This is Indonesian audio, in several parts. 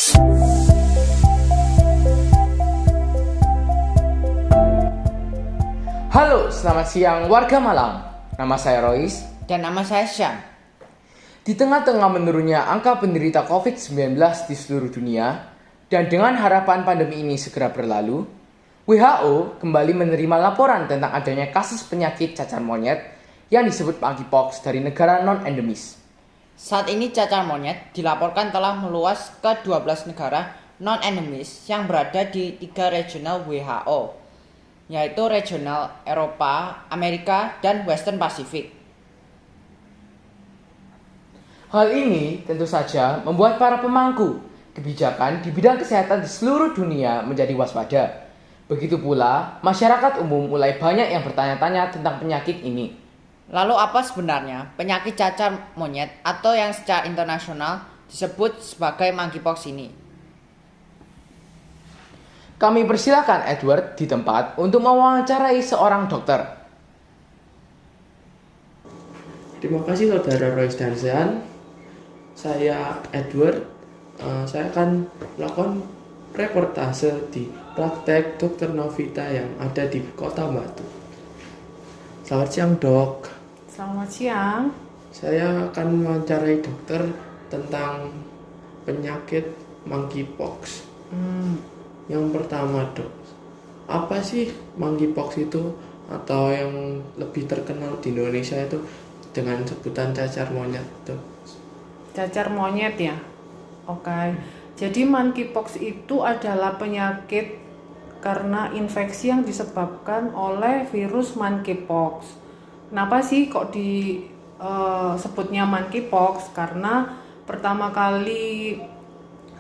Halo, selamat siang warga Malang. Nama saya Rois. Dan nama saya Syam. Di tengah-tengah menurunnya angka penderita COVID-19 di seluruh dunia, dan dengan harapan pandemi ini segera berlalu, WHO kembali menerima laporan tentang adanya kasus penyakit cacar monyet yang disebut monkeypox dari negara non-endemis. Saat ini cacar monyet dilaporkan telah meluas ke 12 negara non-endemis yang berada di 3 regional WHO, yaitu regional Eropa, Amerika, dan Western Pacific. Hal ini tentu saja membuat para pemangku kebijakan di bidang kesehatan di seluruh dunia menjadi waspada. Begitu pula, masyarakat umum mulai banyak yang bertanya-tanya tentang penyakit ini. Lalu apa sebenarnya penyakit cacar monyet atau yang secara internasional disebut sebagai monkeypox ini? Kami persilakan Edward di tempat untuk mewawancarai seorang dokter. Terima kasih Saudara Rois dan Sean. Saya Edward. Saya akan melakukan reportase di praktek Dokter Novita yang ada di Kota Batu. Selamat siang, Dok. Selamat siang. Saya akan mewawancarai dokter tentang penyakit monkeypox. Yang pertama, Dok, apa sih monkeypox itu, atau yang lebih terkenal di Indonesia itu dengan sebutan cacar monyet, Dok? Cacar monyet ya. Oke. Jadi monkeypox itu adalah penyakit karena infeksi yang disebabkan oleh virus monkeypox. Kenapa sih kok disebutnya monkeypox? Karena pertama kali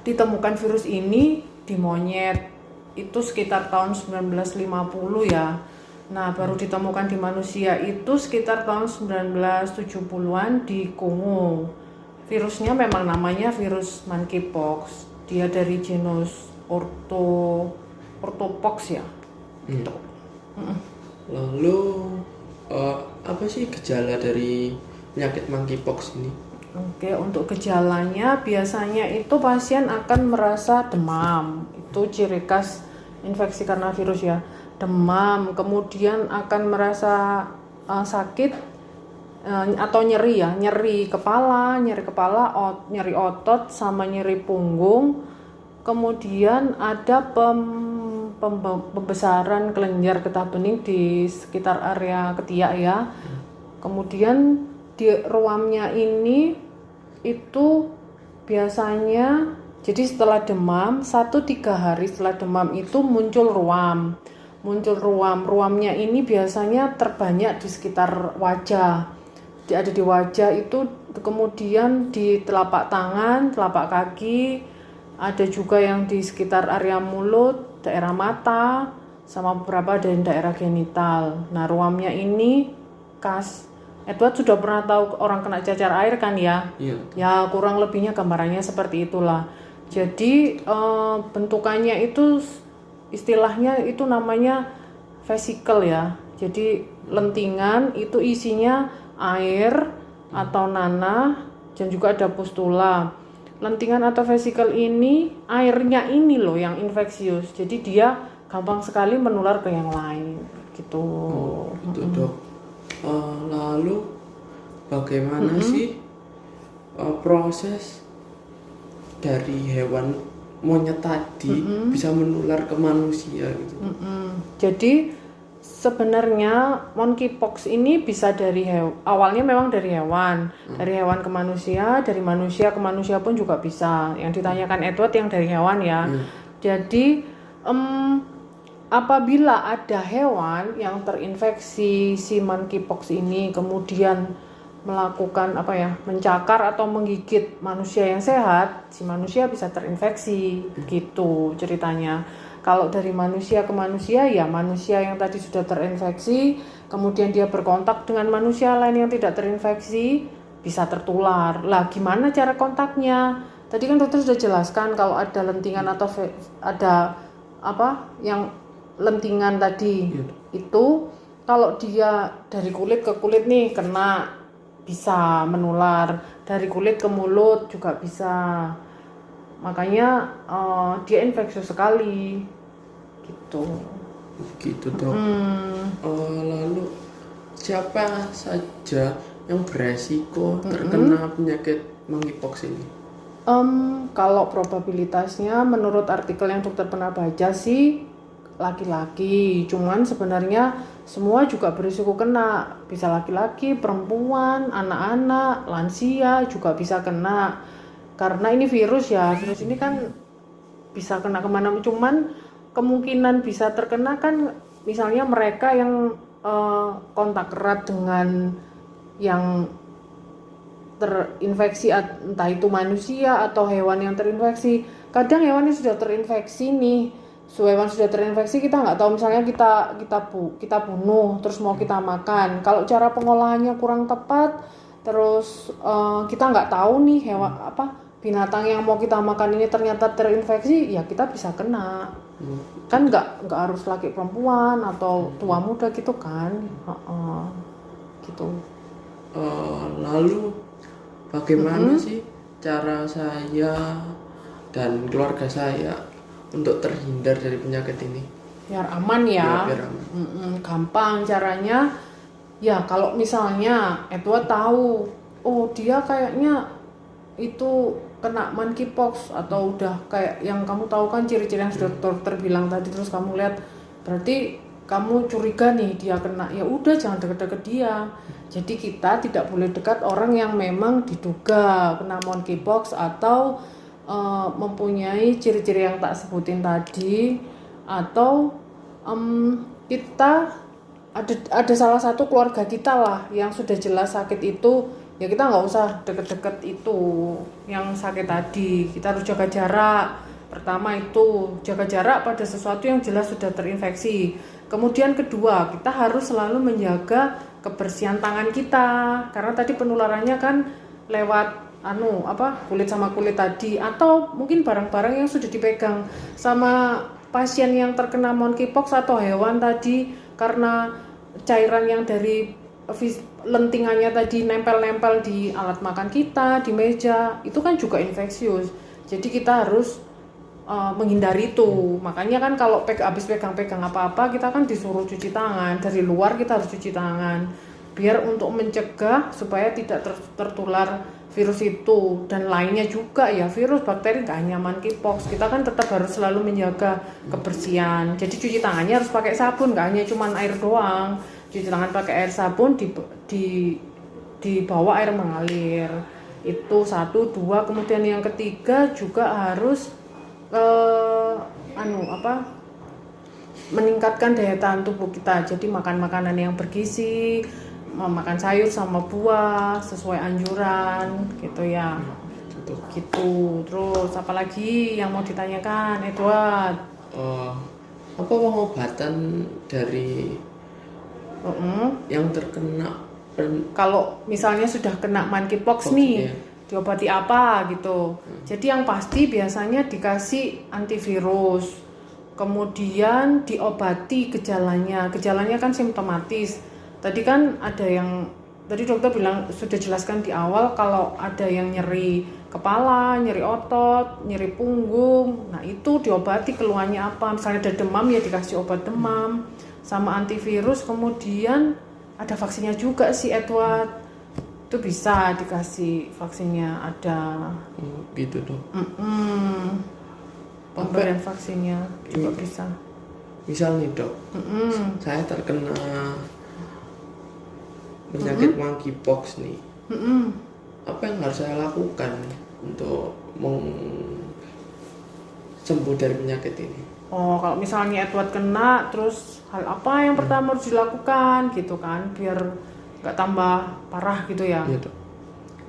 ditemukan virus ini di monyet itu sekitar tahun 1950 ya. Nah, baru ditemukan di manusia itu sekitar tahun 1970-an di Kongo. Virusnya memang namanya virus monkeypox. Dia dari genus Orthopox ya. Gitu. Lalu apa sih gejala dari penyakit monkeypox ini? Oke, untuk gejalanya biasanya itu pasien akan merasa demam. Itu ciri khas infeksi karena virus ya. Demam, kemudian akan merasa sakit atau nyeri ya, nyeri kepala, nyeri otot sama nyeri punggung. Kemudian ada pembesaran kelenjar getah bening di sekitar area ketiak ya. Kemudian di ruamnya ini itu biasanya jadi setelah demam 1-3 hari setelah demam itu muncul ruamnya ini biasanya terbanyak di sekitar wajah, ada di wajah itu, kemudian di telapak tangan, telapak kaki, ada juga yang di sekitar area mulut, daerah mata, sama beberapa dari daerah genital. Nah, ruamnya ini khas. Edward sudah pernah tahu orang kena cacar air kan ya? Iya. Ya, kurang lebihnya gambarannya seperti itulah. Jadi bentukannya itu istilahnya itu namanya vesicle ya. Jadi lentingan itu isinya air atau nanah dan juga ada pustula. Lentingan atau vesicle ini airnya ini loh yang infeksius. Jadi dia gampang sekali menular ke yang lain gitu. Gitu, Dok. Lalu bagaimana sih proses dari hewan monyet tadi bisa menular ke manusia gitu? Jadi sebenarnya monkeypox ini bisa dari awalnya memang dari hewan ke manusia, dari manusia ke manusia pun juga bisa. Yang ditanyakan Edward yang dari hewan ya. Jadi apabila ada hewan yang terinfeksi si monkeypox ini kemudian melakukan mencakar atau menggigit manusia yang sehat, si manusia bisa terinfeksi gitu ceritanya. Kalau dari manusia ke manusia ya manusia yang tadi sudah terinfeksi kemudian dia berkontak dengan manusia lain yang tidak terinfeksi bisa tertular. Lah gimana cara kontaknya? Tadi kan dokter sudah jelaskan kalau ada lentingan atau ada yang lentingan tadi itu kalau dia dari kulit ke kulit nih kena bisa menular, dari kulit ke mulut juga bisa. makanya dia infeksius sekali gitu. Gitu dok. Lalu siapa saja yang beresiko terkena penyakit monkeypox ini? Kalau probabilitasnya menurut artikel yang dokter pernah baca sih laki-laki, cuman sebenarnya semua juga berisiko kena, bisa laki-laki, perempuan, anak-anak, lansia juga bisa kena, karena ini virus ya, virus ini kan bisa kena kemana, cuman kemungkinan bisa terkena kan misalnya mereka yang kontak erat dengan yang terinfeksi, entah itu manusia atau hewan yang terinfeksi. Kadang hewan yang sudah terinfeksi nih, hewan sudah terinfeksi kita nggak tahu, misalnya kita bunuh terus mau kita makan, kalau cara pengolahannya kurang tepat, terus kita nggak tahu nih hewan binatang yang mau kita makan ini ternyata terinfeksi, ya kita bisa kena. Kan nggak harus laki perempuan atau tua muda gitu kan. Gitu. Lalu bagaimana sih cara saya dan keluarga saya untuk terhindar dari penyakit ini? Biar aman ya. Biar aman. Gampang caranya. Ya kalau misalnya Edward tahu, oh dia kayaknya itu kena monkeypox atau udah kayak yang kamu tahu kan ciri-ciri yang sudah dokter bilang tadi, terus kamu lihat berarti kamu curiga nih dia kena, ya udah jangan deket-deket dia. Jadi kita tidak boleh dekat orang yang memang diduga kena monkeypox atau mempunyai ciri-ciri yang tak sebutin tadi, atau kita ada salah satu keluarga kita lah yang sudah jelas sakit itu, ya kita nggak usah deket-deket itu yang sakit tadi. Kita harus jaga jarak. Pertama itu jaga jarak pada sesuatu yang jelas sudah terinfeksi. Kemudian kedua, kita harus selalu menjaga kebersihan tangan kita, karena tadi penularannya kan lewat kulit sama kulit tadi, atau mungkin barang-barang yang sudah dipegang sama pasien yang terkena monkeypox atau hewan tadi, karena cairan yang dari lentingannya tadi nempel-nempel di alat makan kita, di meja, itu kan juga infeksius. Jadi kita harus menghindari itu. Makanya kan kalau habis pegang-pegang apa-apa kita kan disuruh cuci tangan. Dari luar kita harus cuci tangan biar untuk mencegah supaya tidak tertular virus itu. Dan lainnya juga ya, virus, bakteri, gak hanya monkeypox, kita kan tetap harus selalu menjaga kebersihan. Jadi cuci tangannya harus pakai sabun, gak hanya cuman air doang. Cuci tangan pakai air sabun, di bawah air mengalir. Itu 1, 2. Kemudian yang ketiga juga harus meningkatkan daya tahan tubuh kita. Jadi makan makanan yang bergizi, makan sayur sama buah sesuai anjuran gitu ya. Gitu. Terus apalagi yang mau ditanyakan, Edward? Apa pengobatan dari yang terkena kalau misalnya sudah kena monkeypox nih, diobati apa gitu. Jadi yang pasti biasanya dikasih antivirus, kemudian diobati gejalanya kan simptomatis. Tadi kan tadi dokter bilang, sudah jelaskan di awal, kalau ada yang nyeri kepala, nyeri otot, nyeri punggung, nah itu diobati keluhannya apa. Misalnya ada demam ya dikasih obat demam sama antivirus. Kemudian ada vaksinnya juga sih, Edward, itu bisa dikasih vaksinnya, ada gitu dong. Pemberian vaksinnya juga bisa. Misal nih dok, saya terkena penyakit monkeypox nih, apa yang harus saya lakukan untuk sembuh dari penyakit ini? Kalau misalnya Edward kena, terus hal apa yang pertama harus dilakukan gitu kan, biar nggak tambah parah gitu ya? Iya dok.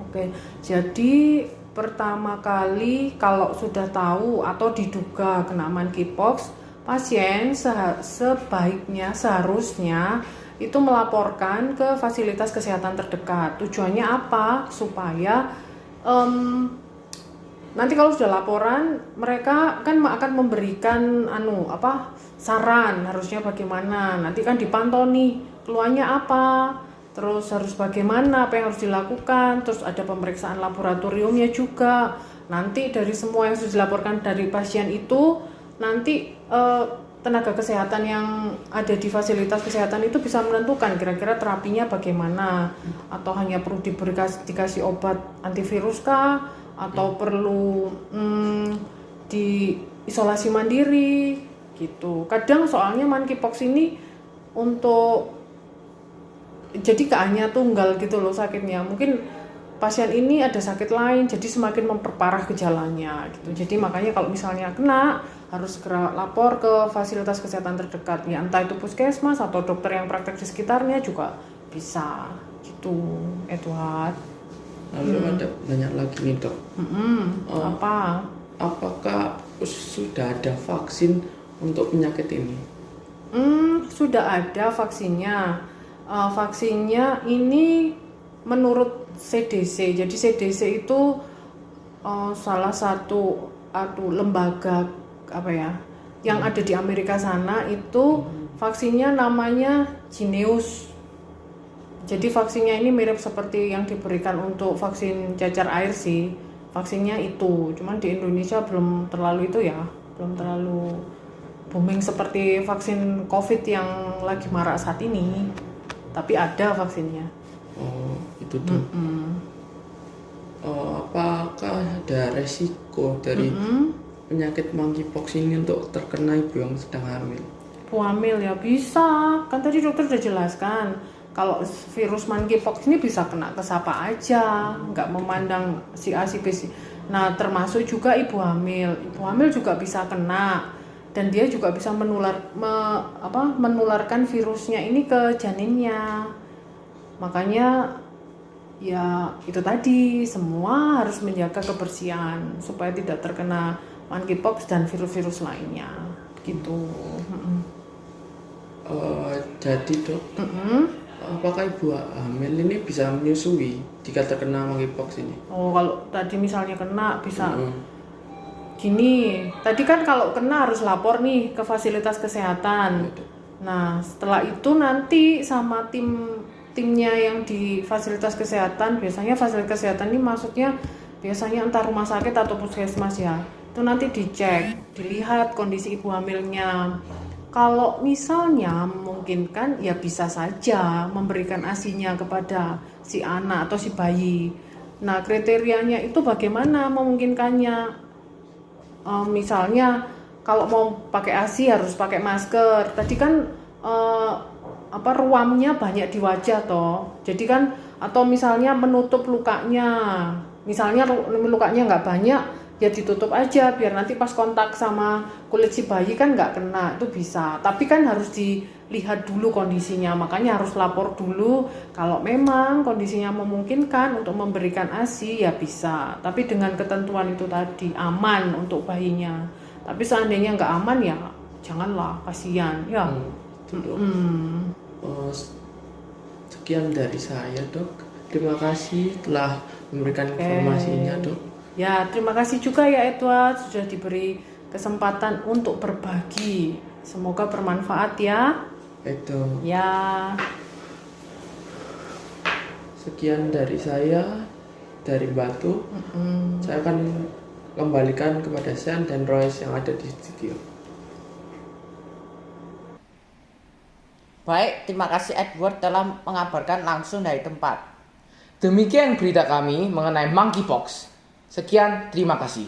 Oke, jadi pertama kali kalau sudah tahu atau diduga kena monkeypox, pasien seharusnya itu melaporkan ke fasilitas kesehatan terdekat. Tujuannya apa? Supaya nanti kalau sudah laporan, mereka kan akan memberikan saran harusnya bagaimana. Nanti kan dipantau nih keluhannya apa, terus harus bagaimana, apa yang harus dilakukan, terus ada pemeriksaan laboratoriumnya juga. nanti dari semua yang sudah dilaporkan dari pasien itu, nanti tenaga kesehatan yang ada di fasilitas kesehatan itu bisa menentukan kira-kira terapinya bagaimana, atau hanya perlu dikasih obat antivirus kah, atau perlu di isolasi mandiri gitu. Kadang soalnya monkeypox ini untuk jadi hanya tunggal gitu loh sakitnya. Mungkin pasien ini ada sakit lain, jadi semakin memperparah gejalanya gitu. Jadi makanya kalau misalnya kena, harus segera lapor ke fasilitas kesehatan terdekat, ya entah itu puskesmas atau dokter yang praktek di sekitarnya juga bisa gitu, Edward. Lalu ada banyak lagi nih dok. Apa? Apakah sudah ada vaksin untuk penyakit ini? Sudah ada vaksinnya. Vaksinnya ini menurut CDC. Jadi CDC itu salah satu lembaga yang ada di Amerika sana, itu vaksinnya namanya Jynneos. Jadi vaksinnya ini mirip seperti yang diberikan untuk vaksin cacar air sih. Vaksinnya itu, cuman di Indonesia belum terlalu booming seperti vaksin COVID yang lagi marak saat ini. Tapi ada vaksinnya. Oh, itu tuh. Apakah ada resiko dari penyakit monkeypox ini untuk terkena ibu yang sedang hamil? Ibu hamil ya bisa. Kan tadi dokter udah jelaskan. Kalau virus monkeypox ini bisa kena ke siapa aja, nggak memandang si A, si B, si. Nah, termasuk juga ibu hamil. Ibu hamil juga bisa kena. Dan dia juga bisa menularkan virusnya ini ke janinnya. Makanya ya itu tadi, semua harus menjaga kebersihan supaya tidak terkena monkeypox dan virus-virus lainnya gitu. Jadi dok, apakah ibu hamil ini bisa menyusui jika terkena monkeypox ini? Oh, kalau tadi misalnya kena bisa gini, tadi kan kalau kena harus lapor nih ke fasilitas kesehatan. Nah, setelah itu nanti sama timnya yang di fasilitas kesehatan, biasanya fasilitas kesehatan ini maksudnya biasanya entah rumah sakit atau puskesmas ya, itu nanti dicek, dilihat kondisi ibu hamilnya. Kalau misalnya memungkinkan ya bisa saja memberikan ASI-nya kepada si anak atau si bayi. Nah, kriterianya itu bagaimana memungkinkannya? Misalnya kalau mau pakai ASI harus pakai masker. Tadi kan ruamnya banyak di wajah toh. Jadi kan, atau misalnya menutup lukanya. Misalnya lukanya nggak banyak, ya ditutup aja biar nanti pas kontak sama kulit si bayi kan nggak kena, itu bisa. Tapi kan harus dilihat dulu kondisinya, makanya harus lapor dulu. Kalau memang kondisinya memungkinkan untuk memberikan ASI ya bisa, tapi dengan ketentuan itu tadi, aman untuk bayinya. Tapi seandainya nggak aman ya janganlah, kasihan ya. Sekian dari saya dok, terima kasih telah memberikan informasinya dok. Ya, terima kasih juga ya Edward, sudah diberi kesempatan untuk berbagi. Semoga bermanfaat ya. Itu. Ya. Sekian dari saya, dari Batu. Saya akan kembalikan kepada Sean dan Royce yang ada di studio. Baik, terima kasih Edward telah mengabarkan langsung dari tempat. Demikian berita kami mengenai monkeypox. Sekian, terima kasih.